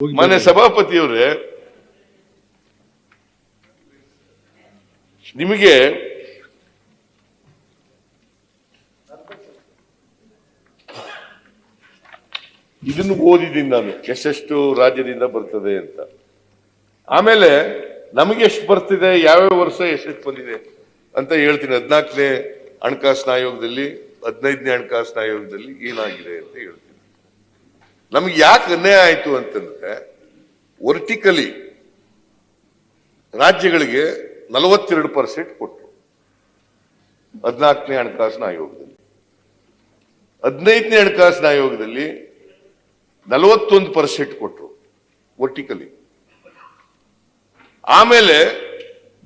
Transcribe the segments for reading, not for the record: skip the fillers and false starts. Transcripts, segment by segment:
ಮಾನ್ಯ ಸಭಾಪತಿಯವರೇ, ನಿಮಗೆ ಇದನ್ನು ಓದಿದ್ದೀನಿ ನಾನು, ಎಷ್ಟೆಷ್ಟು ರಾಜ್ಯದಿಂದ ಬರ್ತದೆ ಅಂತ. ಆಮೇಲೆ ನಮಗೆ ಎಷ್ಟು ಬರ್ತಿದೆ, ಯಾವ್ಯಾವ ವರ್ಷ ಎಷ್ಟೆಷ್ಟು ಬಂದಿದೆ ಅಂತ ಹೇಳ್ತೀನಿ. 14ನೇ ಹಣಕಾಸಿನ ಆಯೋಗದಲ್ಲಿ, 15ನೇ ಹಣಕಾಸಿನ ಆಯೋಗದಲ್ಲಿ ಏನಾಗಿದೆ ಅಂತ ಹೇಳ್ತೀನಿ. ನಮ್ಗೆ ಯಾಕೆ ಅನ್ಯಾಯ ಆಯ್ತು ಅಂತಂದ್ರೆ, ವರ್ಟಿಕಲಿ ರಾಜ್ಯಗಳಿಗೆ 42% ಕೊಟ್ಟರು 14ನೇ ಹಣಕಾಸಿನ ಆಯೋಗದಲ್ಲಿ. 15ನೇ ಹಣಕಾಸಿನ ಆಯೋಗದಲ್ಲಿ 41% ಕೊಟ್ಟರು ವರ್ಟಿಕಲಿ. ಆಮೇಲೆ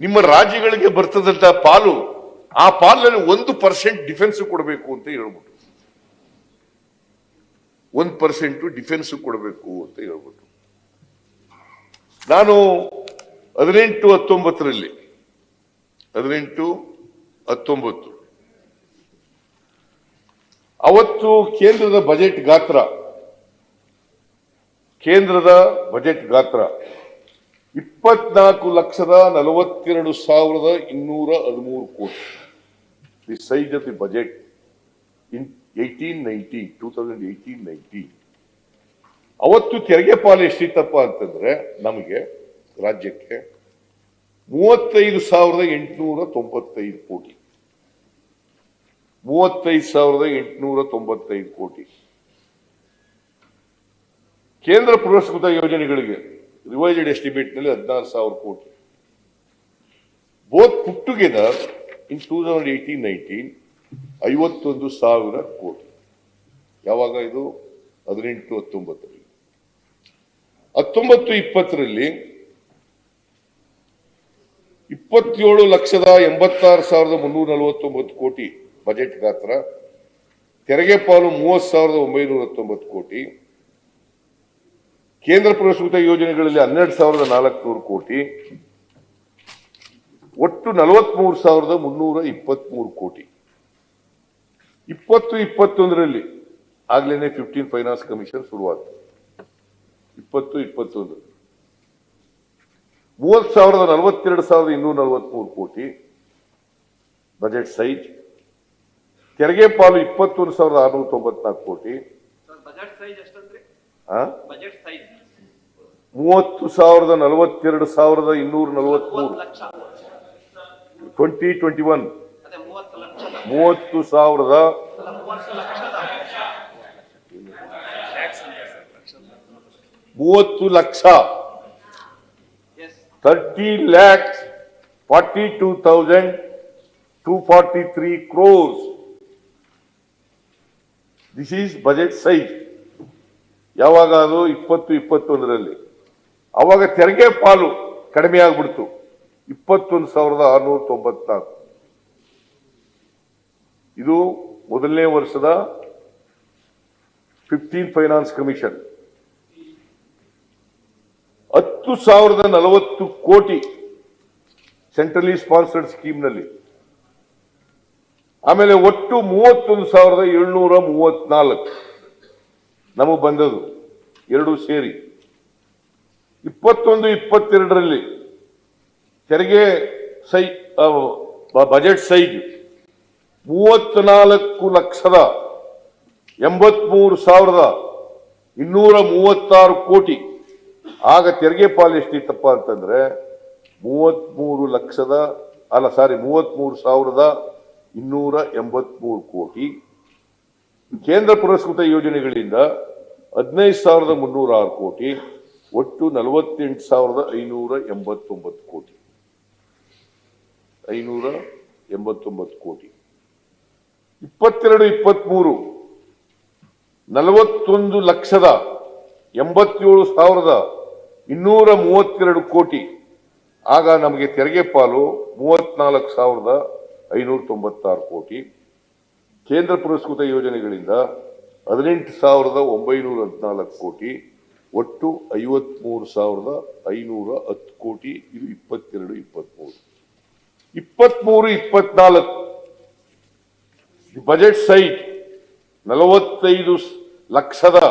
ನಿಮ್ಮ ರಾಜ್ಯಗಳಿಗೆ ಬರ್ತದಂತ ಪಾಲು, ಆ ಪಾಲಲ್ಲಿ 1% ಡಿಫೆನ್ಸ್ ಕೊಡಬೇಕು ಅಂತ ಹೇಳ್ಬಿಟ್ಟು, 1% ಡಿಫೆನ್ಸ್ ಕೊಡಬೇಕು ಅಂತ ಹೇಳ್ಬಿಟ್ಟು, ನಾನು 18-19 ಅವತ್ತು ಕೇಂದ್ರದ ಬಜೆಟ್ ಗಾತ್ರ 24,42,213 ಕೋಟಿ. The size of the budget in 2018-19. ಅವತ್ತು ತೆರಿಗೆ ಪಾಲು ಎಷ್ಟಿತ್ತಪ್ಪ ಅಂತಂದ್ರೆ, ನಮಗೆ ರಾಜ್ಯಕ್ಕೆ 35,895 ಕೋಟಿ. 35,895 ಕೋಟಿ. ಕೇಂದ್ರ ಪುರಸ್ಕೃತ ಯೋಜನೆಗಳಿಗೆ ರಿವೈಸ್ಡ್ ಎಸ್ಟಿಮೇಟ್ ನಲ್ಲಿ 16,000 ಕೋಟಿ. ಬೋತ್ ಪುಟ್ ಟುಗೆದರ್ ಇನ್ 2018-19 51,000 ಕೋಟಿ. ಯಾವಾಗ ಇದು? 18-19. 19-20 27,86,349 ಕೋಟಿ ಬಜೆಟ್ ಗಾತ್ರ. ತೆರಿಗೆ ಪಾಲು 30,919 ಕೋಟಿ. ಕೇಂದ್ರ ಪುರಸ್ಕೃತ ಯೋಜನೆಗಳಲ್ಲಿ 12,400 ಕೋಟಿ. ಒಟ್ಟು 43,323 ಕೋಟಿ. 20-21 ಆಗ್ಲೇನೆ 15 ಫೈನಾನ್ಸ್ ಕಮಿಷನ್ ಶುರುವಾಯಿತು. 20-21 30,42,243 ಕೋಟಿ ಬಜೆಟ್ ಸೈಜ್. ತೆರಿಗೆ ಪಾಲು 21,694 ಕೋಟಿ. 30,42,243 2021 30 lakh 30,42,243 crores. This is budget size. ಯಾವಾಗ ಅದು? 20-21. ಅವಾಗ ತೆರಿಗೆ ಪಾಲು ಕಡಿಮೆ ಆಗ್ಬಿಡ್ತು, 21,694. ಇದು ಮೊದಲನೇ ವರ್ಷದ 15 ಫೈನಾನ್ಸ್ ಕಮಿಷನ್. 10,040 ಕೋಟಿ ಸೆಂಟ್ರಲಿ ಸ್ಪಾನ್ಸರ್ಡ್ ಸ್ಕೀಮ್ ನಲ್ಲಿ. ಆಮೇಲೆ ಒಟ್ಟು 31,734 ನಮಗೆ ಬಂದದು, ಎರಡು ಸೇರಿ. 21-22 ತೆರಿಗೆ ಬಜೆಟ್ ಸೈಜ್ 34,83,236 ಕೋಟಿ. ಆಗ ತೆರಿಗೆ ಪಾಲು ಎಷ್ಟಿತ್ತಪ್ಪ ಅಂತಂದ್ರೆ 33,283 ಕೋಟಿ. ಕೇಂದ್ರ ಪುರಸ್ಕೃತ ಯೋಜನೆಗಳಿಂದ 15,306 ಕೋಟಿ. ಒಟ್ಟು 48,589 ಕೋಟಿ. 589 ಕೋಟಿ. 22-23 41,87,232 ಕೋಟಿ. ಆಗ ನಮಗೆ ತೆರಿಗೆ ಪಾಲು 34,596 ಕೋಟಿ. ಕೇಂದ್ರ ಪುರಸ್ಕೃತ ಯೋಜನೆಗಳಿಂದ 18,914 ಕೋಟಿ. ಒಟ್ಟು 53,510 ಕೋಟಿ. ಇದು 22-23. 23-24 ಬಜೆಟ್ ಸೈಜ್ 45,00,000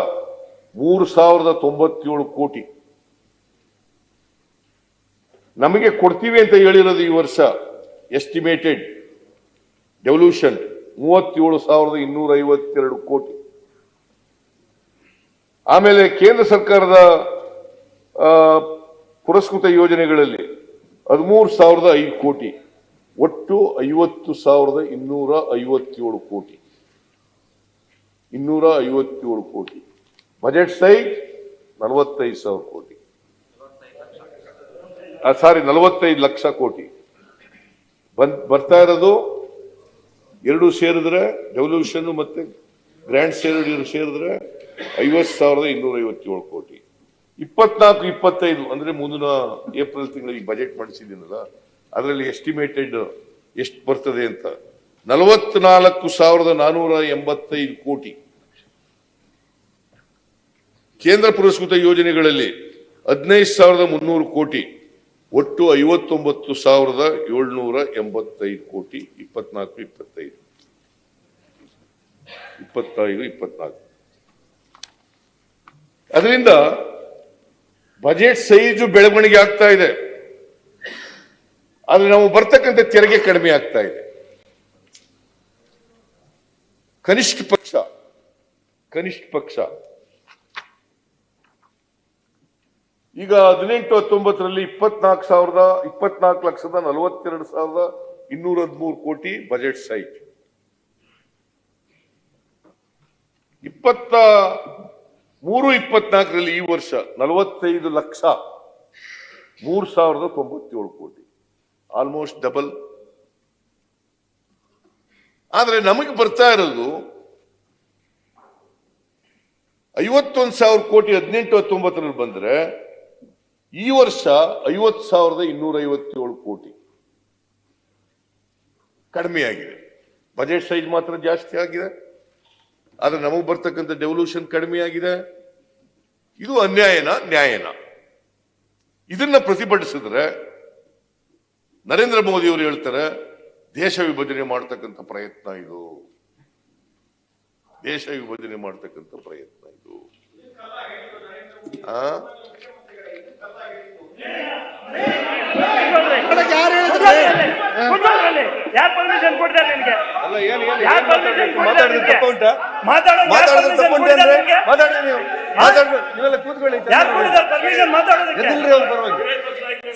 3,097 ಕೋಟಿ ನಮಗೆ ಕೊಡ್ತೀವಿ ಅಂತ ಹೇಳಿರೋದು ಈ ವರ್ಷ ಎಸ್ಟಿಮೇಟೆಡ್ ಡೆವಲ್ಯೂಷನ್ 37,252 ಕೋಟಿ. ಆಮೇಲೆ ಕೇಂದ್ರ ಸರ್ಕಾರದ ಪುರಸ್ಕೃತ ಯೋಜನೆಗಳಲ್ಲಿ 13,005 ಕೋಟಿ, ಒಟ್ಟು 50,257 ಕೋಟಿ. 257 ಕೋಟಿ. ಬಜೆಟ್ ಸೈಜ್ 45,000 ಕೋಟಿ, 45 ಲಕ್ಷ ಕೋಟಿ ಬರ್ತಾ ಇರೋದು. ಎರಡು ಸೇರಿದ್ರೆ ಡೆವಲ್ಯೂಷನ್ ಮತ್ತೆ ಗ್ರ್ಯಾಂಡ್ ಸೇರಿದ್ರೆ 50,257 ಕೋಟಿ. 24-25 ಅಂದ್ರೆ ಮುಂದಿನ ಏಪ್ರಿಲ್ ತಿಂಗಳಿಗೆ ಬಜೆಟ್ ಮಾಡಿಸಿದ್ದೀನಲ್ಲ, ಅದರಲ್ಲಿ ಎಸ್ಟಿಮೇಟೆಡ್ ಎಷ್ಟು ಬರ್ತದೆ ಅಂತ 44,485 ಕೋಟಿ. ಕೇಂದ್ರ ಪುರಸ್ಕೃತ ಯೋಜನೆಗಳಲ್ಲಿ 15,300 ಕೋಟಿ, ಒಟ್ಟು 59,785 ಕೋಟಿ. 24-25 ಅದರಿಂದ ಬಜೆಟ್ ಸೈಜು ಬೆಳವಣಿಗೆ ಆಗ್ತಾ ಇದೆ, ಆದ್ರೆ ನಾವು ಬರ್ತಕ್ಕಂಥ ತೆರಿಗೆ ಕಡಿಮೆ ಆಗ್ತಾ ಇದೆ. ಕನಿಷ್ಠ ಪಕ್ಷ ಈಗ 18-19ರಲ್ಲಿ 24,42,213 ಕೋಟಿ ಬಜೆಟ್ ಸೈಜ್. 23-24ರಲ್ಲಿ ಈ ವರ್ಷ 45,03,097 ಕೋಟಿ, ಆಲ್ಮೋಸ್ಟ್ ಡಬಲ್. ಆದ್ರೆ ನಮಗೆ ಬರ್ತಾ ಇರೋದು 51,000 ಕೋಟಿ 18-19ರಲ್ಲಿ ಬಂದ್ರೆ ಈ ವರ್ಷ 50,257 ಕೋಟಿ ಕಡಿಮೆ ಆಗಿದೆ. ಬಜೆಟ್ ಸೈಜ್ ಮಾತ್ರ ಜಾಸ್ತಿ ಆಗಿದೆ, ಆದ್ರೆ ನಮಗೆ ಬರ್ತಕ್ಕಂಥ ಡೆವಲ್ಯೂಷನ್ ಕಡಿಮೆ ಆಗಿದೆ. ಇದು ನ್ಯಾಯನ? ಇದನ್ನ ಪ್ರತಿಭಟಿಸಿದ್ರೆ ನರೇಂದ್ರ ಮೋದಿ ಅವರು ಹೇಳ್ತಾರೆ ದೇಶ ವಿಭಜನೆ ಮಾಡ್ತಕ್ಕಂಥ ಪ್ರಯತ್ನ ಇದು, ದೇಶ ವಿಭಜನೆ ಮಾಡ್ತಕ್ಕಂಥ ಪ್ರಯತ್ನ ಇದು. ಯಾರು ಪರ್ಮಿಷನ್ ಕೊಡ್ತಾರೆ ನಿನಗೆ?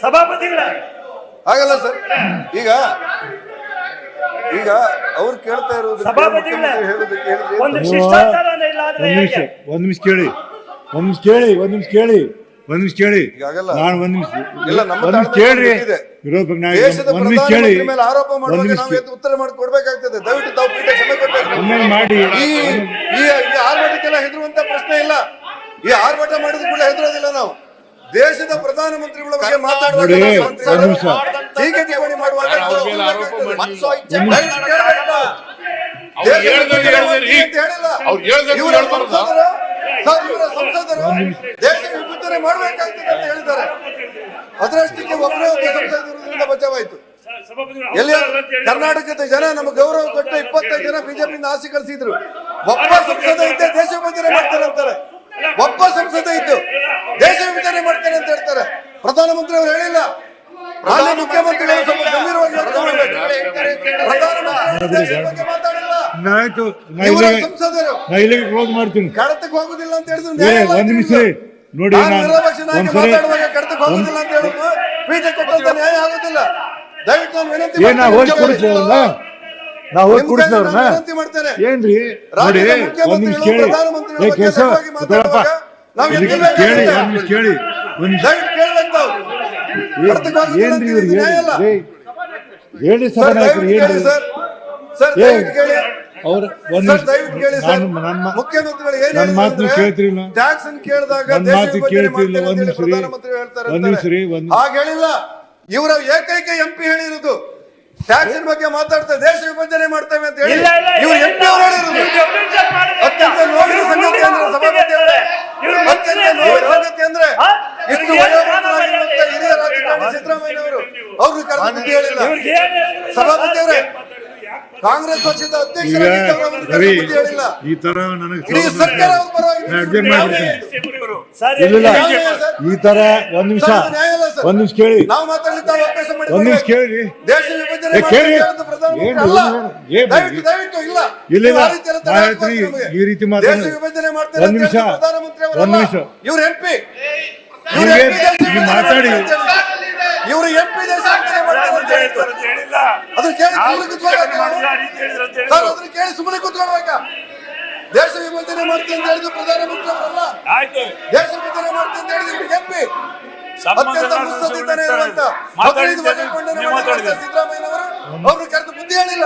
ಸಭಾಪತಿಗಳ ಹಾಗಲ್ಲ ಸರ್. ಈಗ ಅವ್ರು ಕೇಳ್ತಾ ಇರೋದು ಸಭಾಪತಿಗಳ ಒಂದು ಶಿಷ್ಟಾಚಾರ ಇಲ್ಲ. ಒಂದ್ ನಿಮಿಷ ಕೇಳಿ ನಾನು ಒಂದ್ ನಿಮಿಷ ಕೇಳ್ರಿ. ವಿರೋಧ ಪಕ್ಷ ನಾಯಕ ಒಂದ್ ನಿಮಿಷ ಕೇಳಿ. ಆರೋಪ ಮಾಡುವಾಗ ನಾವು ಉತ್ತರ ಮಾಡಿ ಕೊಡ್ಬೇಕಾಗ್ತದೆ. ದಯವಿಟ್ಟು ತಾವು ಪೀಠ ಕ್ಷಮೆ ಕೊಡ್ಬೇಕು. ಮಾಡಿ ಈ ಆರ್ಭಟಕ್ಕೆಲ್ಲ ಹೆದರುವಂತ ಪ್ರಶ್ನೆ ಇಲ್ಲ. ಈ ಆರ್ಭಟ ಮಾಡಿದ ಕೂಡ ಹೆದರೋದಿಲ್ಲ ನಾವು. ದೇಶದ ಪ್ರಧಾನಮಂತ್ರಿಗಳ ಬಗ್ಗೆ ಮಾತಾಡುವಾಗ ಟೀಕೆ ಟಿಪ್ಪಣಿ ಮಾಡುವಾಗ ಸಂಸದರು ದೇಶ ವಿಭಜನೆ ಮಾಡಬೇಕಾಗ್ತದೆ ಅಂತ ಹೇಳಿದ್ದಾರೆ. ಅದರಷ್ಟಕ್ಕೆ ಒಬ್ಬರೇ ಒಬ್ಬ ಸಂಸದರಿಂದ ಬಚಾವಾಯಿತು. ಎಲ್ಲಿ ಕರ್ನಾಟಕದ ಜನ ನಮ್ಮ ಗೌರವ ಕೊಟ್ಟು 25 ಜನ ಬಿಜೆಪಿಯಿಂದ ಆಸೆ ಕಳಿಸಿದ್ರು. ಒಬ್ಬ ಸಂಸದ ಇದ್ದೇ ದೇಶ ವಿಭಜನೆ ಮಾಡ್ತಾರೆ ಅಂತಾರೆ. ಒಬ್ಬ ಸಂಸದ ಇದ್ದು ದೇಶ ವಿಭಜನೆ ಮಾಡ್ತಾರೆ ಅಂತ ಹೇಳ್ತಾರೆ. ಪ್ರಧಾನಮಂತ್ರಿ ಅವರು ಹೇಳಿಲ್ಲ. ಹಾಲಿ ಮುಖ್ಯಮಂತ್ರಿಗಳು ಸ್ವಲ್ಪ ಗಂಭೀರವಾಗಿ ಸಂಸದರು ಮಾಡ್ತೀನಿ. ಕಡತಕ್ಕೆ ಹೋಗುದಿಲ್ಲ ಅಂತ ಹೇಳಿದ್ರು. ಒಂದ್ ನಿಮಿಷ ನೋಡಿ, ಮಾತಾಡುವಾಗ ಕಡತಕ್ಕೆ ಹೋಗುದಿಲ್ಲ ಅಂತ ಹೇಳಿದ್ರು ಪೀಠ ಕೊಟ್ಟಂತ ನ್ಯಾಯ ಆಗುದಿಲ್ಲ. ದಯವಿಟ್ಟು ನಾನು ವಿನಂತಿ ನಾವು ಹೋಗಿ ಕೊಡಿಸ್ತೇವ್ರನ್ನ ವಿನಂತಿ ಮಾಡ್ತೇನೆ. ಏನ್ರಿ ನೋಡಿ, ಒಂದ್ ನಿಮಿಷ ಕೇಳಿ. ಕೇಶವ ಕೇಳಿ ಏನ್ರಿ ಇವ್ರು ಹೇಳಿ ಸಭಾ ನಾಯಕರು ಏನ್ರಿ ಅವ್ರ ಒಂದ್ ಮುಖ್ಯಮಂತ್ರಿಗಳು ನನ್ನ ಮಾತನ್ನು ಕೇಳ್ತಿರಿಲ್ಲ. ಟ್ಯಾಕ್ಸ್ ಕೇಳಿದಾಗ ನನ್ನ ಮಾತು ಕೇಳ್ತಿರಿಲ್ಲ. ಒಂದ್ ನಿಮಿಷ ರೀ ಹಾಗೆ ಹೇಳಿಲ್ಲ. ಇವರ ಏಕೈಕ MP ಹೇಳಿರುವುದು ಟ್ಯಾಕ್ಸ್ ಬಗ್ಗೆ ಮಾತಾಡ್ತಾ ದೇಶ ವಿಭಜನೆ ಮಾಡ್ತೇವೆ ಅಂತ ಹೇಳಿ ಇವರು MP ಅವರು ಹೇಳಿರುವುದು. ಅತ್ಯಂತ ನೋವಿನ ಸಂಗತಿ ಅಂದ್ರೆ ಸಭಾಪತಿ ಅವರೇ, ಅತ್ಯಂತ ನೋವಿನ ಸಂಗತಿ ಅಂದ್ರೆ ಇಷ್ಟು ವಯೋವೃದ್ಧರಾಗಿರುವಂತ ಹಿರಿಯ ರಾಜಕಾರಣಿ ಸಿದ್ದರಾಮಯ್ಯ ಅವರು ಅವ್ರಿಗೆ ಕರೆದು ಬುದ್ಧಿ ಹೇಳಿಲ್ಲ. ಸಭಾಪತಿ ಅವರೇ, ಕಾಂಗ್ರೆಸ್ ಪಕ್ಷದ ಈಗ ಅಧ್ಯಕ್ಷರಾಗಿದ್ದವರು ಅವರು ರವಿ ಬುದ್ಧಿ ಹೇಳಿಲ್ಲ. ಈ ತರ ನನಗೆ ಇಡೀ ಸರ್ಕಾರ ಅವ್ರ ಪರವಾಗಿ ಅಡ್ಜಸ್ಟ್ ಮಾಡ್ಬಿಡ್ತೀನಿ. ಸರ್, ಇಲ್ಲ ಸರ್. ಈ ತರ ಒಂದ್ ನಿಮಿಷ ಸರ್, ನ್ಯಾಯ ಇಲ್ಲ ಸರ್. ಒಂದ್ ನಿಮಿಷ ಕೇಳಿ, ನಾವು ಮಾತಾಡ್ಲಿಕ್ಕೆ ತಾವು ಅವಕಾಶ ಮಾಡಿ ಒಂದ್ ನಿಮಿಷ ಕೇಳಿ. ದೇಶ ವಿಭಜನೆ ಕೇಳಿ. ಮಾಡೋದು ಪ್ರಧಾನಮಂತ್ರಿ ಏನು, ಅಲ್ಲ. ಏನು, ದಯವಿಟ್ಟು ಇಲ್ಲ. ಇಲ್ಲ, ನೀವು ಆ ರೀತಿ ಎಲ್ಲ ತಡೆ ಹಾಕ್ಬಾರ್ದು ನಮಗೆ. ಈ ರೀತಿ ದೇಶ ಮಾತಾಡಿ ವಿಭಜನೆ ಮಾಡ್ತಾರೆ ಒಂದ್ ನಿಮಿಷ, ಪ್ರಧಾನಮಂತ್ರಿ ಒಂದ್ ನಿಮಿಷ. ಇವ್ರು ಎಂಪಿ ಮಾತಾಡಿ. ಇವರು ಎಂಪಿ ದೇಶ ವಿಭಜನೆ ಮಾಡ್ತಾರೆ ಅಂತ ಹೇಳಿದ್ರು. ಅದನ್ನ ಕೇಳಿ ಸುಮ್ಮನೆ ಕೂತ್ಕೊಳ್ಬೇಕಾ ನಾವು? ಸರ್, ಅದನ್ನ ಕೇಳಿ ಸುಮ್ಮನೆ ಕೂತ್ಕೊಳ್ಬೇಕಾ? ದೇಶ ವಿಭಜನೆ ಮಾಡ್ತೀನಿ ಅಂತ ಹೇಳಿದ್ರು ಪ್ರಧಾನಮಂತ್ರಿ ಅವರಲ್ಲ. ದೇಶ ವಿಭಜನೆ ಮಾಡ್ತೀನಿ ಅಂತ ಹೇಳಿದ್ರು ಇವ್ರಿಗೆ ಎಂಪಿ. ಅತ್ಯಂತ ಮುತ್ಸದ್ದಿತನೇ ಇರುವಂತ ಹದಿನೈದು ಬಜೆಟ್ ಮಂಡನೆ ಮಾಡಿರುವಂತ ಸಿದ್ದರಾಮಯ್ಯನವರು ಅವ್ರನ್ನ ಕರೆದು ಬುದ್ಧಿ ಹೇಳಿಲ್ಲ.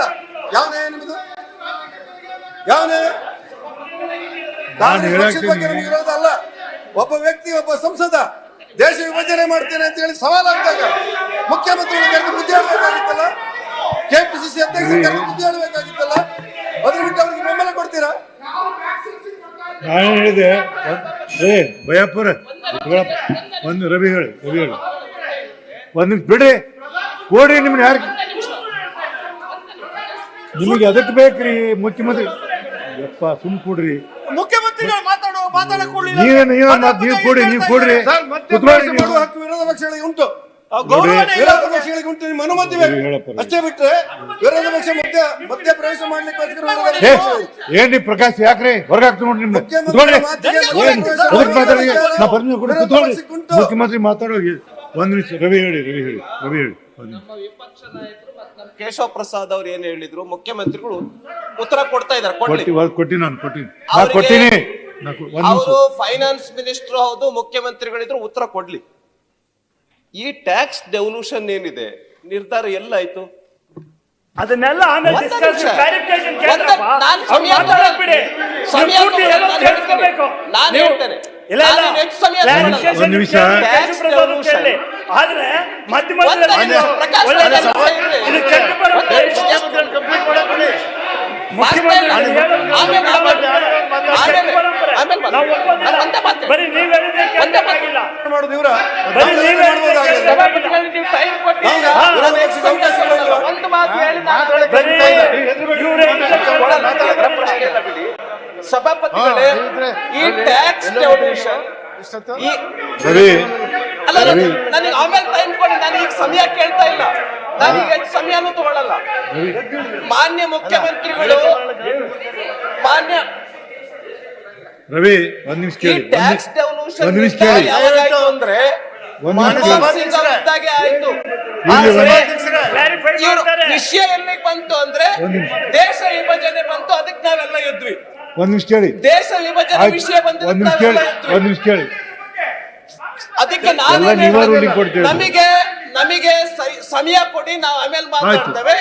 ಯಾವ ನ್ಯಾಯ ನಿಮ್ಮದು? ಯಾವ ನ್ಯಾಯ? ಕಾಂಗ್ರೆಸ್ ಪಕ್ಷದ ಬಗ್ಗೆ ನಮಗೆ ವಿರೋಧ ಅಲ್ಲ. ಒಬ್ಬ ವ್ಯಕ್ತಿ, ಒಬ್ಬ ಸಂಸದ ದೇಶ ವಿಭಜನೆ ಮಾಡ್ತೇನೆ ಅಂತ ಹೇಳಿ ಸವಾಲಾಗ್ದಾಗ ಮುಖ್ಯಮಂತ್ರಿಗಳು ಕರೆದು ಬುದ್ಧಿ ಹೇಳಬೇಕಾಗಿತ್ತಲ್ಲ, ಕೆಪಿಸಿಸಿ ಅಧ್ಯಕ್ಷರು ಕರೆದು ಬುದ್ಧಿ ಹೇಳಬೇಕಾಗಿತ್ತಲ್ಲ. ಅದ್ರ ಬಿಟ್ಟು ಅವ್ರಿಗೆ ಬೆಂಬಲ ಕೊಡ್ತೀರಾ? ನಾನು ಹೇಳಿದೆ ಭಯಪುರ ಒಂದು ರವಿ ಹೇಳಿ ಒಂದ್ ನಿಮಿಷ ಬಿಡ್ರಿ, ಕೊಡ್ರಿ. ನಿಮ್ಗೆ ಯಾರು, ನಿಮಗೆ ಅದಕ್ಕೆ ಬೇಕ್ರಿ ಮುಖ್ಯಮಂತ್ರಿ? ಯಪ್ಪ ಸುಮ್ ಕೊಡ್ರಿ. ಮುಖ್ಯಮಂತ್ರಿಗಳು ನೀವು ಕೊಡ್ರಿ, ನೀವು ಕೊಡ್ರಿ. ಕುತ್ಕೊಳ್ಳಿ ನೀವು. ಹಕ್ಕು ವಿರೋಧ ಪಕ್ಷಗಳಿಗೆ ಉಂಟು, ಗೌರವನೇ ಇಲ್ಲ. ವಿರೋಧ ಪಕ್ಷಗಳಿಗೆ ಉಂಟು. ನಿಮ್ಮ ಅನುಮತಿ ಬೇಕು ಅಷ್ಟೇ. ಬಿಟ್ರೆ ವಿರೋಧ ಪಕ್ಷ ಮಧ್ಯ ಪ್ರವೇಶ ಮಾಡ್ಲಿಕ್ಕೆ ಏನ್ರಿ ಪ್ರಕಾಶ್ ಯಾಕ್ರಿ ಹೊರಗೆ ಹಾಕ್ತು ನೋಡ್ರಿ ನಿಮ್ಗೆ. ಕುತ್ಕೊಳ್ಳಿ. ಅದಕ್ಕೆ ಮಾತಾಡಿ, ನಾ ಪರ್ಮಿಷನ್ ಕೊಡಿ, ಕುತ್ಕೊಳ್ಳಿ. ಮುಖ್ಯಮಂತ್ರಿ ಮಾತಾಡೋ ಒಂದ್ ನಿಮಿಷ. ರವಿ ಹೇಳಿ ಒಂದ್ ನಿಮಿಷ. ವಿಪಕ್ಷ ನಾಯಕರು ಮತ್ತು ನಮ್ಮ ಕೇಶವ ಪ್ರಸಾದ್ ಅವ್ರು ಏನ್ ಹೇಳಿದ್ರು, ಮುಖ್ಯಮಂತ್ರಿಗಳು ಉತ್ತರ ಕೊಡ್ತಾ ಇದ್ದಾರೆ. ಕೊಟ್ಟಿನಿ ನಾನು ಕೊಟ್ಟಿನಿ. ಅವರು ಫೈನಾನ್ಸ್ ಮಿನಿಸ್ಟರ್ ಹೌದು, ಮುಖ್ಯಮಂತ್ರಿಗಳಿದ್ರು ಉತ್ತರ ಕೊಡ್ಲಿ. ಈ ಟ್ಯಾಕ್ಸ್ ಡೆವಲ್ಯೂಷನ್ ಏನಿದೆ ನಿರ್ಧಾರ ಎಲ್ಲಾಯ್ತು? ಅದನ್ನೆಲ್ಲ ಆಮೇಲೆ ಒಂದೇ discuss, ನಿಮಿಷ. clarification ಕೇಳ್ರಪ್ಪ. ನಾನು ಅವ್ರು ಮಾತಾಡಕ್ ಬಿಡಿ. ಸಮಯ ನೀವು ಪೂರ್ತಿ ಹೇಳೋದು ಕೇಳಿಸ್ಕೋಬೇಕು. ನಾನು ನೀವು- ಹೇಳ್ತೇನೆ. ಇಲ್ಲ, ಇಲ್ಲ. ನಾನು ಹೆಚ್ಚು ಸಮಯ Clarification ತಗೊಳ್ಳಲ್ಲ. ಒಂದ್ ನಿಮಿಷ. ಕೇಳಿ, ಪ್ರಸಾದ್ ಕೇಳಿ. ಆದ್ರೆ ಮಧ್ಯ ಒಂದೇ ನಿಮಿಷ. ಪ್ರಕಾಶ್ ಒಳ್ಳೆ ಒಂದೇ ನಿಮಿಷ ಸಭೆ. ಇರ್ಲಿ. ಇದು ಕೆಟ್ಟ ಬರುತ್ತೆ. ಒಂದೇ ನಿಮಿಷ. ಮುಖ್ಯಮಂತ್ರಿ ಆಮೇಲೆ ಹೇಳೋದು ಆಮೇಲೆ ಕೆಟ್ಟ ಪರಂಪರೆ. ಆಮೇಲೆ ನಾವು ಒಪ್ಪೋದಿಲ್ಲ. ಒಂದೇ ಮಾತು. ಬರೀ ನೀವ್ ಹೇಳಿದ್ರೆ ಒಂದೇ ಮಾತು. ಕೇಳಬೇಕಾಗಿಲ್ಲ. ಮಾಡೋದು ಇವರ ಬರೀ ನೀವ್ ಹೇಳಿದ್ರೆ ಕೇಳಬೇಕಾಗಿಲ್ಲ. ಸಭಾಪತಿಗಳಿಗೆ ನೀವು ಟೈಮ್ ಕೊಟ್ಟಿಲ್ಲ. ಹಾ. ವಿರೋಧ ಪಕ್ಷದ ಅವಕಾಶ ಕೊಡಲ್ಲ. ಒಂದು ಮಾತು ಹೇಳಿ ನಾನು ಬರೀ ಇವ್ರು ಹೇಳಿದ್ರೆ ಕೊಡಲ್ಲ. ಬಿಡಿ. ಸಭಾಪತಿಗಳೇ, ಈ ಟ್ಯಾಕ್ಸ್ ಡೆವಲ್ಯೂಷನ್ ರವಿ ಅಲ್ಲ, ನನಗೆ ಆಮೇಲೆ ಟೈಮ್ ಕೊಡಿ. ನಾನು ಈಗ ಸಮಯ ಕೇಳ್ತಾ ಇಲ್ಲ. ನಾನು ಈಗ ಹೆಚ್ಚು ಸಮಯನೂ ತಗೊಳ್ಳಲ್ಲ. ಮಾನ್ಯ ಮುಖ್ಯಮಂತ್ರಿಗಳು, ಮಾನ್ಯ ರವಿ ಒಂದ್ ನಿಮಿಷ ಈ ಕೇಳಿ. ಟ್ಯಾಕ್ಸ್ ಡೆವಲ್ಯೂಷನ್ ಒಂದ್ ನಿಮಿಷ ಕೇಳಿ. ಯಾವಾಗಾಯ್ತು ಅಂದ್ರೆ ಒಂದ್ ನಿಮಿಷ ಮನಮೋಹನ್ ಸಿಂಗ್ ಅವರಿದ್ದಾಗೆ ಆಯ್ತು. ಇಲ್ಲಿ ಆದ್ರೆ ಕ್ಲಾರಿಫೈ ಇವ್ರು ಮಾಡ್ತಾರೆ. ವಿಷಯ ಎಲ್ಲಿಗೆ ಬಂತು ಅಂದ್ರೆ ಒಂದ್ ನಿಮಿಷ. ದೇಶ ವಿಭಜನೆ ಬಂತು, ಅದಕ್ಕೆ ನಾವೆಲ್ಲ ಎದ್ವಿ. ಒಂದ್ ನಿಮಿಷ ಕೇಳಿ. ದೇಶ ವಿಭಜನೆ ವಿಷಯ ಬಂತು, ಒಂದ್ ನಿಮಿಷ ಕೇಳಿ. ಒಂದ್ ನಿಮಿಷ ಕೇಳಿ. ಅದಕ್ಕೆ ನಾನು ಎಲ್ಲ ನೀವೇ ruling ಕೊಡ್ತೀರಿ. ನಮಗೆ ಸಮಯ ಕೊಡಿ, ನಾವು ಆಮೇಲೆ ಮಾತಾಡ್ತೇವೆ.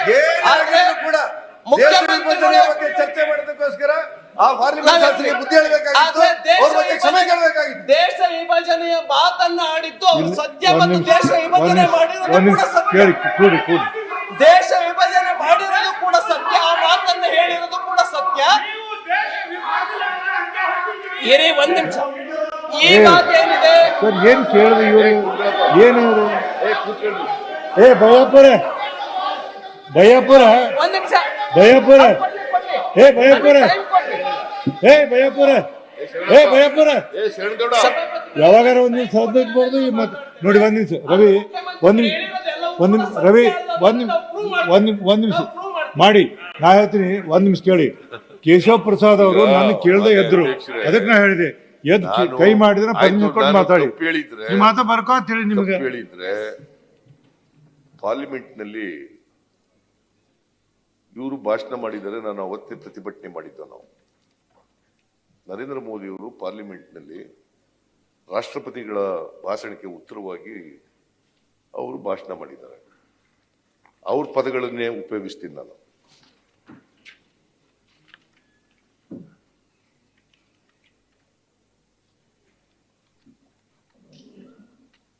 ಆದ್ರೆ ಕೂಡ ದೇಶ ಮುಖ್ಯಮಂತ್ರಿಗಳು ವಿಭಜನೆ ಬಗ್ಗೆ ಚರ್ಚೆ ಮಾಡೋದಕ್ಕೋಸ್ಕರ ಆ ಪಾರ್ಲಿಮೆಂಟ್ ಸದಸ್ಯರಿಗೆ ಬುದ್ಧಿ ಹೇಳಬೇಕಾಗಿತ್ತು. ಅವ್ರ ಬಗ್ಗೆ ಕ್ಷಮೆ ಕೇಳಬೇಕಾಗಿತ್ತು. ದೇಶ ವಿಭಜನೆಯ ಮಾತನ್ನ ಆಡಿದ್ದು ಅವ್ರು ಸತ್ಯ, ಒಂದ್ ಮತ್ತು ನಿಮಿಷ. ದೇಶ ವಿಭಜನೆ ಮಾಡಿರೋದು ಒಂದ್ ಕೂಡ ನಿಮಿಷ ಸತ್ಯ. ಕೇಳಿ. ಕೂಡಿ. ದೇಶ ವಿಭಜನೆ ಮಾಡಿರೋದು ಕೂಡ ಸತ್ಯ, ಆ ಮಾತನ್ನ ಹೇಳಿರೋದು ಕೂಡ ಸತ್ಯ. ಇರಿ ಒಂದ್ ನಿಮಿಷ. ಈ ಮಾತೇನಿದೆ, ಸರ್ ಏನ್ ಕೇಳಿದ್ರು ಇವರು? ಏನು ಇವರು? ಭಯಪುರ ಒಂದ್ ನಿಮಿಷ. ಭಯಪುರ ಟೈಮ್ ಕೊಡ್ಲಿ. ಯಾವಾಗಾರ ಒಂದ್ ನಿಮಿಷ ಸದ್ದಿರ್ಬೋದು. ಮತ್ತೆ ನೋಡಿ ಒಂದ್ ನಿಮಿಷ ರವಿ, ಒಂದ್ ನಿಮಿಷ ರವಿ, ಒಂದ್ ನಿಮಿಷ ಮಾಡಿ. ನಾ ಹೇಳ್ತೀನಿ, ಒಂದ್ ನಿಮಿಷ ಕೇಳಿ. ಕೇಶವ ಪ್ರಸಾದ್ ಅವರು ನನ್ನ ಕೇಳ್ದೆ ಎದ್ರು, ಅದಕ್ಕೆ ನಾ ಹೇಳಿದೆ ಎದ್ದು ಕೈ ಮಾಡಿದ್ರೆ ಪರ್ಮಿಷನ್ ಕೊಟ್ಟು ಮಾತಾಡಿ. ನೀವು ಮಾತಾ ಬರ್ಕೋ ಅಂತ ಹೇಳಿ ನಿಮ್ಗೆ ಹೇಳಿದ್ರೆ ಪಾರ್ಲಿಮೆಂಟ್ ನಲ್ಲಿ ಇವರು ಭಾಷಣ ಮಾಡಿದರೆ ನಾನು ಅವತ್ತೇ ಪ್ರತಿಭಟನೆ ಮಾಡಿದ್ದ. ನಾವು ನರೇಂದ್ರ ಮೋದಿ ಅವರು ಪಾರ್ಲಿಮೆಂಟ್ ನಲ್ಲಿ ರಾಷ್ಟ್ರಪತಿಗಳ ಭಾಷಣಕ್ಕೆ ಉತ್ತರವಾಗಿ ಅವರು ಭಾಷಣ ಮಾಡಿದ್ದಾರೆ. ಅವ್ರ ಪದಗಳನ್ನೇ ಉಪಯೋಗಿಸ್ತೀನಿ ನಾನು.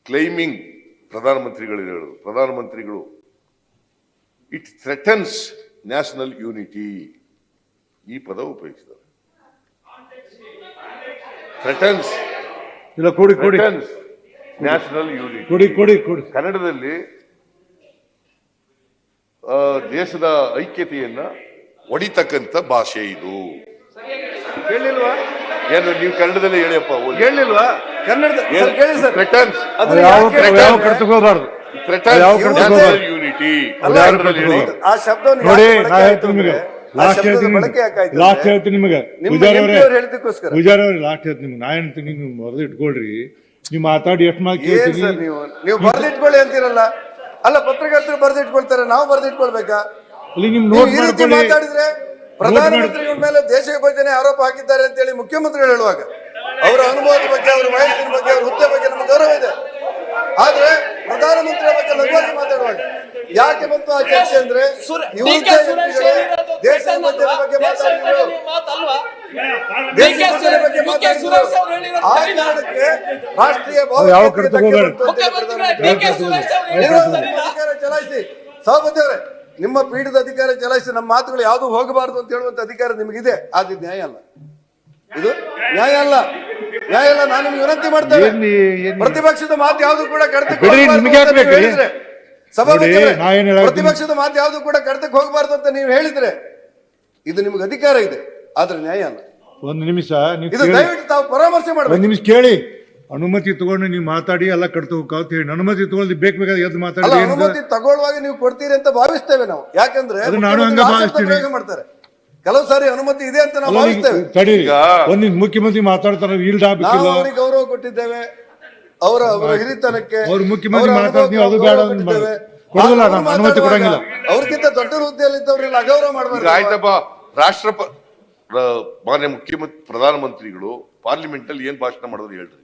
ಕ್ಲೈಮಿಂಗ್ ಪ್ರಧಾನಮಂತ್ರಿಗಳು ಇಟ್ ಥ್ರೆಟನ್ಸ್ ನ್ಯಾಷನಲ್ ಯೂನಿಟಿ ಈ ಪದ ಉಪಯೋಗಿಸಿದ್ದಾರೆ. ಥ್ರೆಟನ್ಸ್ ಇಲ್ಲ. ಕೊಡಿ ನ್ಯಾಷನಲ್ ಯೂನಿಟಿ ಕೊಡಿ. ಕನ್ನಡದಲ್ಲಿ ದೇಶದ ಐಕ್ಯತೆಯನ್ನ ಹೊಡಿತಕ್ಕಂಥ ಭಾಷೆ ಇದು. ಹೇಳಿಲ್ವಾ? ಏನು ನೀವು ಕನ್ನಡದಲ್ಲಿ ಹೇಳಿಯಪ್ಪ? ಹೇಳಿಲ್ವಾ? ಕನ್ನಡದ ಕೇಳಿ ಸರ್. ಥ್ರೆಟನ್ಸ್ ಯಾವ ಕರ್ತಕೋಬಾರ್ದು ಯೂನಿಟಿ ಆ ಶಬ್ದವನ್ನು ನೋಡಿ, ಯಾಕೆ ನಾ ಬಳಕೆ ಹೇಳ್ತೀನಿ ನಿಮಗೆ, ಆಯ್ತು ಲಾಸ್ಟ್ ಅಂದ್ರೆ, ಆ ಶಬ್ದದ ಹೇಳ್ತೀನಿ ಬಳಕೆ ಯಾಕಾಯ್ತು ಲಾಸ್ಟ್ ಅಂದ್ರೆ, ಹೇಳ್ತೀನಿ ನಿಮಗೆ, ನಿಮ್ಮ ಪೂಜಾರಿ MP ಅವರೇ, ಅವ್ರು ಹೇಳಿದ್ದಕ್ಕೋಸ್ಕರ. ಪೂಜಾರಿ ಅವ್ರೆ ಲಾಸ್ಟ್ ಹೇಳ್ತೀನಿ ನಿಮ್ಗೆ. ನಾ ಹೇಳ್ತೀನಿ, ನೀವು ಮೊದಲು ಇಟ್ಕೊಳ್ರಿ. ನೀವು ಮಾತಾಡಿ ಎಷ್ಟು ಮಾತು ಏನ್ ಕೇಳ್ತೀನಿ. ಸರ್ ನೀವು ಬರ್ದಿಟ್ಕೊಳ್ಳಿ ಅಂತೀರಲ್ಲ? ಅಲ್ಲ, ಪತ್ರಕರ್ತರು ಬರ್ದಿಟ್ಕೊಳ್ತಾರೆ, ನಾವು ಬರ್ದಿಟ್ಕೊಳ್ಬೇಕಾ? ಅಲ್ಲಿ ನಿಮ್ ನೀವು ನೋಟ್ ಈ ರೀತಿ ಮಾಡ್ಕೊಳ್ಳಿ. ಮಾತಾಡಿದ್ರೆ ಪ್ರಧಾನಮಂತ್ರಿಗಳ ಮೇಲೆ ದೇಶ ವಿಭಜನೆ ಆರೋಪ ಹಾಕಿದ್ದಾರೆ ಅಂತ ಹೇಳಿ ಮುಖ್ಯಮಂತ್ರಿಗಳು ಹೇಳುವಾಗ ಅವರ ಅನುಭವದ ಬಗ್ಗೆ, ಅವರ ವಯಸ್ಸಿನ ಬಗ್ಗೆ, ಅವರ ಹುದ್ದೆ ಬಗ್ಗೆ ನಮಗೆ ಗೌರವ ಇದೆ. ಆದ್ರೆ ಪ್ರಧಾನಮಂತ್ರಿಗಳ ಬಗ್ಗೆ ಲಘುವಾಗಿ ಮಾತಾಡುವಾಗ ಯಾಕೆ ಬಂತು ಆ ಚರ್ಚೆ ಅಂದ್ರೆ, DK ಸುರೇಶ್ ಹೇಳಿರೋದು ದೇಶ ವಿಭಜನೆ ಬಗ್ಗೆ ಮಾತಾಡಿದ್ರು, ದೇಶ ವಿಭಜನೆ ಬಗ್ಗೆ ಮಾತಾಡಿದ್ರು. ಆ ಕಾರಣಕ್ಕೆ ರಾಷ್ಟ್ರೀಯ ಯಾವ ಭಾವೈಕ್ಯತೆಗೆ ಕರ್ತವ್ಯ ಧಕ್ಕೆ ಬೇಡ. ಬಂತು ಅಂತ ಅಧಿಕಾರ ಚಲಾಯಿಸಿ. ಸಭಾಪತಿ ಅವರೇ, ನಿಮ್ಮ ಪೀಠದ ಅಧಿಕಾರ ಚಲಾಯಿಸಿ, ನಮ್ಮ ಮಾತುಗಳು ಯಾವುದು ಹೋಗಬಾರದು ಅಂತ ಹೇಳುವಂತ ಅಧಿಕಾರ ನಿಮಗಿದೆ. ಅದು ನ್ಯಾಯ ಅಲ್ಲ, ಇದು ನ್ಯಾಯ ಅಲ್ಲ, ನ್ಯಾಯ ಅಲ್ಲ. ನಾನು ನಿಮ್ಗೆ ವಿನಂತಿ ಮಾಡ್ತೇನೆ, ಪ್ರತಿಪಕ್ಷದ ಮಾತು ಯಾವುದು ಕೂಡ ಕಡತಕ್ಕೆ ಬಿಡ್ರಿ, ಹೋಗಬಾರ್ದು ನಿಮ್ಗೆ ಅಂತ ನೀವು ಯಾಕೆ ಹೇಳಿದ್ರೆ, ಸಭಾಪತಿ ಅವರೇ, ನಾ ಏನ್ ಹೇಳಾಕತ್ತೀನಿ? ಪ್ರತಿಪಕ್ಷದ ಮಾತು ಯಾವುದು ಕೂಡ ಕಡತಕ್ಕೆ ಹೋಗಬಾರ್ದು ಅಂತ ನೀವು ಹೇಳಿದ್ರೆ ಇದು ನಿಮ್ಗೆ ಅಧಿಕಾರ ಇದೆ, ಆದ್ರೆ ನ್ಯಾಯ ಅಲ್ಲ. ಒಂದು ನಿಮಿಷ ನೀವು ಇದು ಕೇಳಿ. ದಯವಿಟ್ಟು ತಾವು ಪರಾಮರ್ಶೆ ಒಂದ್ ಮಾಡಬೇಕು. ನಿಮಿಷ ಕೇಳಿ. ಅನುಮತಿ ತಗೊಂಡು ನೀವು ಮಾತಾಡಿ ಎಲ್ಲ ಕಟ್ತು ಹೋಗ್ತಾವ್ ಹೇಳಿ. ಅನುಮತಿ ತಗೊಳ್ಳಿ ಬೇಕಾದ ಎದ್ದು ಅಲ್ಲ, ಮಾತಾಡಿ. ಅನುಮತಿ ತಗೊಳ್ಳುವಾಗ ನೀವು ಕೊಡ್ತೀರಿ ಅಂತ ಭಾವಿಸ್ತೇವೆ ನಾವು. ಯಾಕಂದ್ರೆ ಅದು ನಾನು ಹಂಗ ಮುಖ್ಯಮಂತ್ರಿ ಭಾವಿಸ್ತೀನಿ. ಪ್ರಯೋಗ ಮಾಡ್ತಾರೆ, ಕೆಲವು ಸಾರಿ ಅನುಮತಿ ಇದೆ ಅಂತ ನಾವು ಭಾವಿಸ್ತೇವೆ. ತಡಿ, ಈಗ ಒಂದ್ ನಿಮಿಷ ಮುಖ್ಯಮಂತ್ರಿ ಮಾತಾಡ್ತಾರ, ಈಲ್ಡ್ ನಾವು ಆಗ್ಬೇಕಿಲ್ಲ. ಅವರಿಗೆ ಗೌರವ ಕೊಟ್ಟಿದ್ದೇವೆ, ಅವರ ಹಿರಿತನಕ್ಕೆ. ಅವ್ರು ಮುಖ್ಯಮಂತ್ರಿ ಅವರ ಮಾತಾಡ್ತೀವಿ, ಅದು ಅನುಭವಕ್ಕೆ ಬೇಡ ಗೌರವ ಅಂತ ಕೊಟ್ಟಿದ್ದೇವೆ. ಕೊಡೋದಿಲ್ಲ, ಅವ್ರು ನಾನು ಅನುಮತಿ ಕೊಡಂಗಿಲ್ಲ. ಅವ್ರಿಗಿಂತ ದೊಡ್ಡ ಹುದ್ದೆಯಲ್ಲಿದ್ದವ್ರನ್ನ ಅಗೌರವ ಮಾಡಬಾರ್ದು. ಈಗ ಆಯ್ತಪ್ಪ, ಮಾನ್ಯ ಮುಖ್ಯಮಂತ್ರಿ ಪ್ರಧಾನಮಂತ್ರಿಗಳು ಪಾರ್ಲಿಮೆಂಟ್ ಅಲ್ಲಿ ಏನ್ ಭಾಷಣ ಮಾಡಿದ್ರು ಹೇಳ್ರಿ.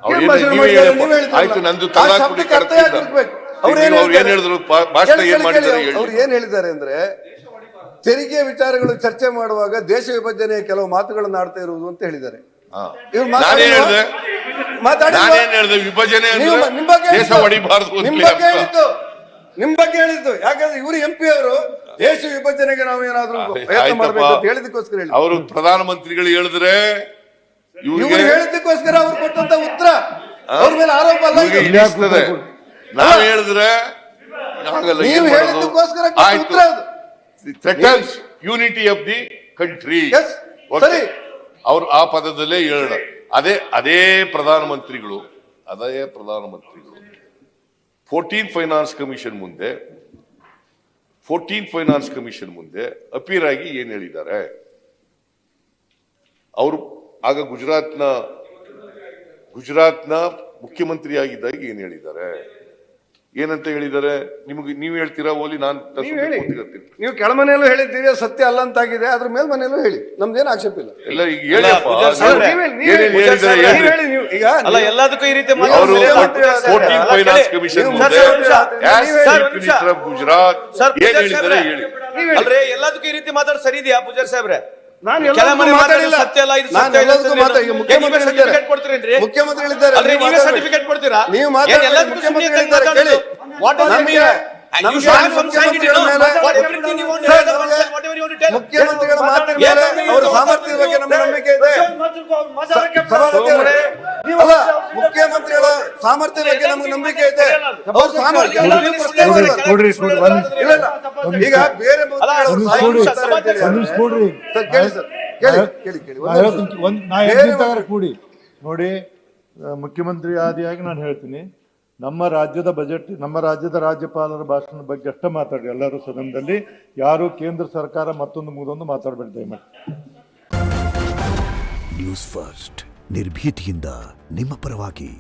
ಏನ್ ಭಾಷಣ ಮಾಡಿದ್ದಾರೆ? ನೀವು ಹೇಳಿದ್ರಲ್ಲ. ಆಯ್ತು, ನಂದು ಆ ಶಬ್ದಕ್ಕೆ ಅರ್ಥ ಯಾಕೆ ಇರ್ಬೇಕು? ಅವ್ರು ಏನ್ ಹೇಳಿದ್ರು? ಭಾಷಣ ಏನ್ ಮಾಡಿದ್ದಾರೆ ಅವ್ರು ಹೇಳಿ. ಏನ್ ಹೇಳಿದ್ದಾರೆ ಅಂದ್ರೆ, ತೆರಿಗೆ ವಿಚಾರಗಳು ಚರ್ಚೆ ಮಾಡುವಾಗ ದೇಶ ವಿಭಜನೆಯ ಕೆಲವು ಮಾತುಗಳನ್ನು ಆಡ್ತಾ ಇರುವುದು ಅಂತ ಹೇಳಿದ್ದಾರೆ. ಇವ್ರು ನಾನೇನ್ ಹೇಳಿದೆ? ಮಾತಾಡಿಲ್ವಾ? ನಾನೇನ್ ಹೇಳಿದೆ? ವಿಭಜನೆ ನೀವು ಅಂದ್ರೆ ನಿಮ್ ಬಗ್ಗೆ ದೇಶ ಹೊಡಿಬಾರ್ದು ಅಂತ ನಿಮ್ ಬಗ್ಗೆ ಹೇಳಿದ್ದು, ನಿಮ್ ಬಗ್ಗೆ ಹೇಳಿದ್ದು. ಯಾಕಂದ್ರೆ ಇವರು MP ಅವರು ದೇಶ ವಿಭಜನೆಗೆ ನಾವು ಏನಾದ್ರೂ ಪ್ರಯತ್ನ ಮಾಡಬೇಕು ಅಂತ ಹೇಳಿದಕ್ಕೋಸ್ಕರ ಹೇಳಿ. ಅವರು ಪ್ರಧಾನಮಂತ್ರಿಗಳು ಹೇಳಿದ್ರೆ ಇವ್ರು ಹೇಳಿದ್ದಕ್ಕೋಸ್ಕರ ಅವ್ರು ಕೊಟ್ಟಂತ ಉತ್ತರ ಅವ್ರ ಮೇಲೆ ಆರೋಪ ಅಲ್ಲ ಇದು. ಇಷ್ಟದೆ. ನಾವು ಹೇಳಿದ್ರೆ ಆಗಲ್ಲ. ನೀವು ಹೇಳಿದ್ದಕ್ಕೋಸ್ಕರ ಕೊಟ್ಟ ಉತ್ತರ ಅದು. ಥ್ರೆಟನ್ಸ್ unity of the country. Yes, ಸರಿ. ಅವ್ರು ಆ ಪದದಲ್ಲೇ ಹೇಳ. ಅದೇ ಪ್ರಧಾನಮಂತ್ರಿಗಳು 14th ಫೈನಾನ್ಸ್ ಕಮಿಷನ್ ಮುಂದೆ ಅಪೀರ್ ಆಗಿ ಏನ್ ಹೇಳಿದ್ದಾರೆ ಅವರು? ಆಗ ಗುಜರಾತ್ನ ಮುಖ್ಯಮಂತ್ರಿ ಆಗಿದ್ದಾಗ ಏನ್ ಹೇಳಿದ್ದಾರೆ, ಏನಂತ ಹೇಳಿದ್ದಾರೆ? ನೀವು ಹೇಳ್ತೀರಾ? ಓಲಿ ನಾನು ನೀವು ಕೆಳಮನೆಯಲ್ಲೂ ಹೇಳಿದ್ದೀರಿ, ಸತ್ಯ ಅಲ್ಲ ಅಂತಾಗಿದೆ. ಅದ್ರ ಮೇಲ್ಮನೆಯಲ್ಲೂ ಹೇಳಿ, ನಮ್ದೇನು ಆಕ್ಷೇಪ ಇಲ್ಲ. ಎಲ್ಲ ಈಗ ಹೇಳಿಯಪ್ಪ. ಈಗ ಅಲ್ಲ, ಎಲ್ಲದಕ್ಕೂ ಈ ರೀತಿ ಅವರು 14th ಫೈನಾನ್ಸ್ ಕಮಿಷನ್ ಮುಂದೆ ಮಿನಿಸ್ಟರ್ ಆಫ್ ಗುಜರಾತ್ ಏನ್ ಹೇಳಿದ್ದಾರೆ ಹೇಳಿ. ಅಲ್ರಿ, ಎಲ್ಲದಕ್ಕೂ ಈ ರೀತಿ ಮಾತಾಡೋದು ಸರಿ ಇದೆಯಾ ಪೂಜಾರಿ ಸಾಹೇಬ್ರೆ? ನಾನು ಕೆಲ ಮನೆ ಮಾತಾಡಿಲ್ಲ, ಸತ್ಯ ಅಲ್ಲ, ಇದು ಸತ್ಯ ಇಲ್ಲ ಅಂತ ಸರ್ಟಿಫಿಕೇಟ್ ಕೊಡ್ತೀರೇನ್ರಿ? ಮುಖ್ಯಮಂತ್ರಿಗಳಿದ್ದಾರೆ, ಅಲ್ರಿ, ನೀವೇ ಸರ್ಟಿಫಿಕೇಟ್ ಕೊಡ್ತೀರಾ? ನೀವು ಏನ್ ಮಾತಾಡಿ, ಎಲ್ಲದಕ್ಕೂ ಸುಮ್ನೆ ಇದ್ದಂಗೆ ಮಾತಾಡೋದು? What does it mean? And you should have some sanity, no? What everything you want to tell, whatever you want to tell. ಮುಖ್ಯಮಂತ್ರಿಗಳ ಮಾತಿನ ಮೇಲೆ ಅವರ ಸಾಮರ್ಥ್ಯದ ಬಗ್ಗೆ ನಮಗೆ ನಂಬಿಕೆ ಇದೆ. ಅಲ್ಲ, ಮುಖ್ಯಮಂತ್ರಿಗಳ ಸಾಮರ್ಥ್ಯದ ಬಗ್ಗೆ ನಮಗೆ ನಂಬಿಕೆ ಇದೆ. ಅವ್ರ ಸಾಮರ್ಥ್ಯ ಕೊಡ್ರಿ, ಇಲ್ಲ, ಈಗ ಬೇರೆ ಕೊಡ್ರಿ. ನಾ ಹೇಳ್ತೀನಿ ಕೂಡಿ ನೋಡಿ. ಮುಖ್ಯಮಂತ್ರಿ ಆದಿಯಾಗಿ ನಾನು ಹೇಳ್ತೀನಿ, ನಮ್ಮ ರಾಜ್ಯದ ಬಜೆಟ್, ನಮ್ಮ ರಾಜ್ಯದ ರಾಜ್ಯಪಾಲರ ಭಾಷಣದ ಬಗ್ಗೆ ಅಷ್ಟೇ ಮಾತಾಡಿ ಎಲ್ಲರೂ ಸದನದಲ್ಲಿ. ಯಾರು ಕೇಂದ್ರ ಸರ್ಕಾರ ಮತ್ತೊಂದು ಮಾತಾಡಬೇಡಿ ದಯಮಾಡಿ. ನ್ಯೂಸ್ ಫಸ್ಟ್ ನಿರ್ಭೀತಿಯಿಂದ ನಿಮ್ಮ ಪರವಾಗಿ.